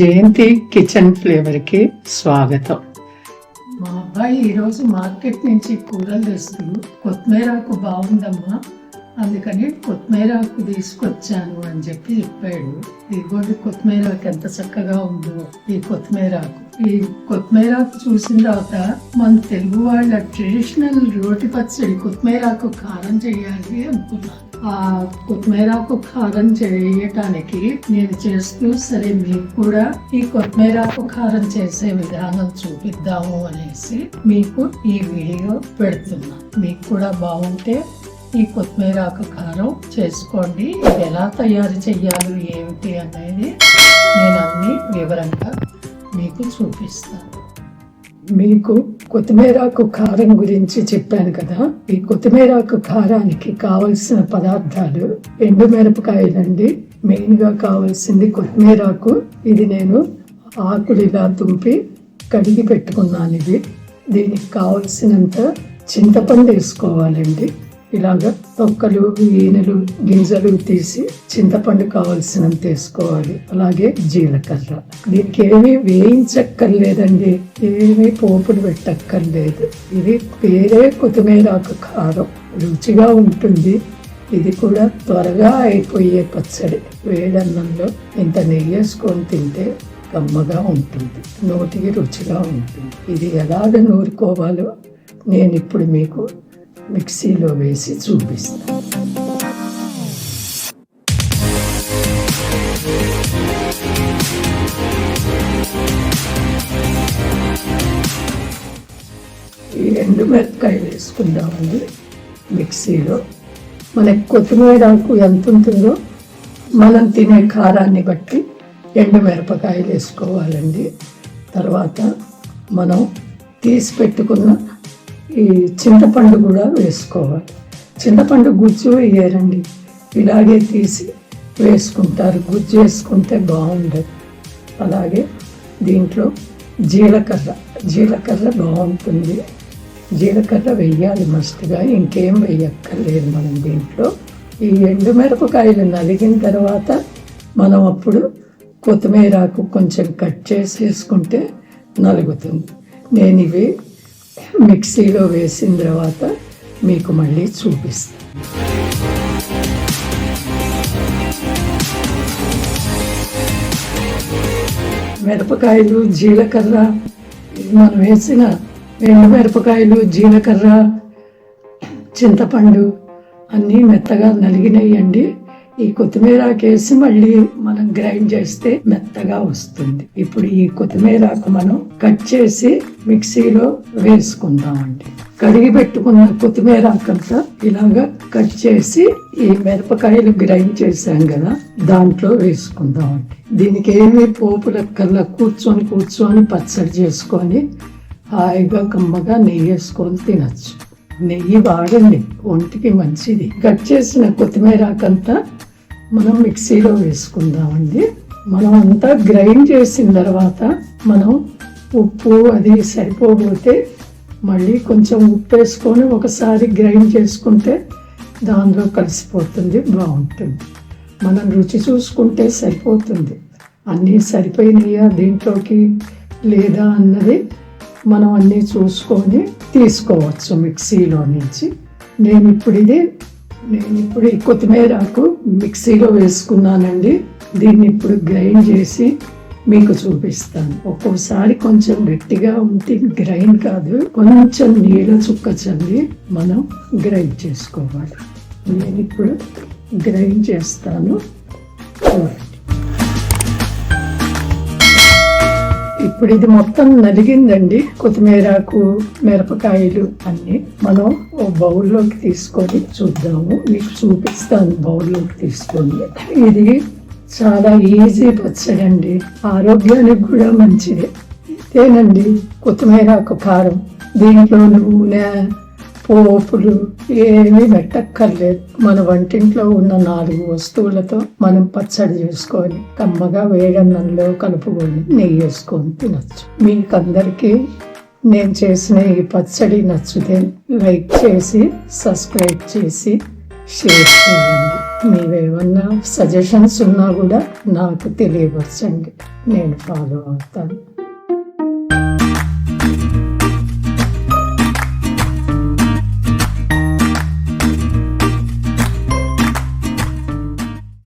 జయంతి kitchen flavour కి స్వాగతం. మా అబ్బాయి ఈరోజు మార్కెట్ నుంచి కూరలు తెస్తూ కొత్తిమీరాకు బాగుందమ్మా, అందుకని కొత్తిమీరాకు తీసుకొచ్చాను అని చెప్పాడు. ఇదిగోండి కొత్తిమీరాకు ఎంత చక్కగా ఉందో. ఈ కొత్తిమీరాకు చూసిన తర్వాత మన తెలుగు వాళ్ళ ట్రెడిషనల్ రోటి పచ్చడి కొత్తిమీరాకు కారం చేయాలి అనుకున్నాను. ఆ కొత్తిమీరాకు కారం చేయటానికి నేను చేస్తూ సరే మీకు కూడా ఈ కొత్తిమీరాకు కారం చేసే విధానం చూపిద్దాము అనేసి మీకు ఈ వీడియో పెడుతున్నా. మీకు కూడా బాగుంటే ఈ కొత్తిమీరాకు కారం చేసుకోండి. ఇది ఎలా తయారు చేయాలి ఏమిటి అనేది నేను అన్ని వివరంగా మీకు చూపిస్తాను. మీకు కొత్తిమీరాకు కారం గురించి చెప్పాను కదా. ఈ కొత్తిమీరాకు కారానికి కావలసిన పదార్థాలు ఎండుమిరపకాయలండి. మెయిన్ గా కావాల్సింది కొత్తిమీరాకు. ఇది నేను ఆకులు ఇలా తుంపి కడిగి పెట్టుకున్నాను. దీనికి కావలసినంత చింతపండు వేసుకోవాలండి. ఇలాగా తొక్కలు ఈనెలు గింజలు తీసి చింతపండు కావాల్సినంత వేసుకోవాలి. అలాగే జీలకర్ర. దీనికి ఏమీ వేయించక్కర్లేదండి, ఏమీ పోపులు పెట్టక్కర్లేదు. ఇది పేరే కొత్తిమీరాకు కారం. రుచిగా ఉంటుంది. ఇది కూడా త్వరగా అయిపోయే పచ్చడి. వేడన్నంలో ఇంత నెయ్యి వేసుకొని తింటే కమ్మగా ఉంటుంది, నోటికి రుచిగా ఉంటుంది. ఇది ఎలాగ నూరుకోవాలో నేను ఇప్పుడు మీకు మిక్సీలో వేసి చూపిస్తాను. ఈ ఎండుమిరపకాయలు వేసుకుందామండి మిక్సీలో. మనకి కొత్తిమీరాకు ఎంత ఉంటుందో మనం తినే కారాన్ని బట్టి ఎండుమిరపకాయలు వేసుకోవాలండి. తర్వాత మనం తీసి పెట్టుకున్న ఈ చింతపండు కూడా వేసుకోవాలి. చింతపండు గుజ్జు వేయరండి, ఇలాగే తీసి వేసుకుంటారు. గుజ్జు వేసుకుంటే బాగుండదు. అలాగే దీంట్లో జీలకర్ర బాగుంటుంది. జీలకర్ర వెయ్యాలి మస్తుగా, ఇంకేం వెయ్యక్కర్లేదు మనం దీంట్లో. ఈ ఎండుమిరపకాయలు నలిగిన తర్వాత మనం అప్పుడు కొత్తిమీరాకు కొంచెం కట్ చేసి వేసుకుంటే నలుగుతుంది. నేను ఇవి మిక్సీలో వేసిన తర్వాత మీకు మళ్ళీ చూపిస్తాను. మిరపకాయలు జీలకర్ర మనం వేసిన ఎండుమిరపకాయలు జీలకర్ర చింతపండు అన్నీ మెత్తగా నలిగినాయండి. ఈ కొత్తిమీరాకు వేసి మళ్ళీ మనం గ్రైండ్ చేస్తే మెత్తగా వస్తుంది. ఇప్పుడు ఈ కొత్తిమీరాకు మనం కట్ చేసి మిక్సీలో వేసుకుందామండి. కడిగి పెట్టుకున్న కొత్తిమీరాకంతా ఇలాగా కట్ చేసి ఈ మిరపకాయలు గ్రైండ్ చేసాం కదా దాంట్లో వేసుకుందామండి. దీనికి ఏమీ పోపులక్కర్లా, కూర్చొని పచ్చడి చేసుకొని హాయిగా కమ్మగా నెయ్యి వేసుకొని తినచ్చు. నెయ్యి వాడండి, ఒంటికి మంచిది. కట్ చేసిన కొత్తిమీరాకంతా మనం మిక్సీలో వేసుకుందామండి. మనం అంతా గ్రైండ్ చేసిన తర్వాత మనం ఉప్పు అది సరిపోతే మళ్ళీ కొంచెం ఉప్పు వేసుకొని ఒకసారి గ్రైండ్ చేసుకుంటే దానిలో కలిసిపోతుంది, బాగుంటుంది. మనం రుచి చూసుకుంటే సరిపోతుంది. అన్నీ సరిపోయినాయా దీంట్లోకి లేదా అన్నది మనం అన్నీ చూసుకొని తీసుకోవచ్చు మిక్సీలో నుంచి. నేను ఇప్పుడు ఈ కొత్తిమీరాకు మిక్సీలో వేసుకున్నానండి. దీన్ని ఇప్పుడు గ్రైండ్ చేసి మీకు చూపిస్తాను. ఒక్కోసారి కొంచెం గట్టిగా ఉంటే గ్రైండ్ కాదు, కొంచెం నీళ్ళ చుక్క చల్లి మనం గ్రైండ్ చేసుకోవాలి. నేను ఇప్పుడు గ్రైండ్ చేస్తాను. ఇప్పుడు ఇది మొత్తం నలిగిందండి. కొత్తిమీరాకు మిరపకాయలు అన్ని మనం ఓ బౌల్లోకి తీసుకొని చూద్దాము. మీకు చూపిస్తాను బౌల్లోకి తీసుకొని. ఇది చాలా ఈజీ పచ్చడి అండి, ఆరోగ్యానికి కూడా మంచిది. ఇదేనండి కొత్తిమీరాకు కారం. దీంట్లో నూనె పోపులు ఏమీ పెట్టక్కర్లేదు. మన వంటింట్లో ఉన్న 4 వస్తువులతో మనం పచ్చడి చేసుకొని కమ్మగా వేడన్నంలో కలుపుకొని నెయ్యి వేసుకొని తినచ్చు. మీకు అందరికీ నేను చేసిన ఈ పచ్చడి నచ్చితే లైక్ చేసి సబ్స్క్రైబ్ చేసి షేర్ చేయండి. మీవేమన్నా సజెషన్స్ ఉన్నా కూడా నాకు తెలియపరచండి, నేను ఫాలో అవుతాను.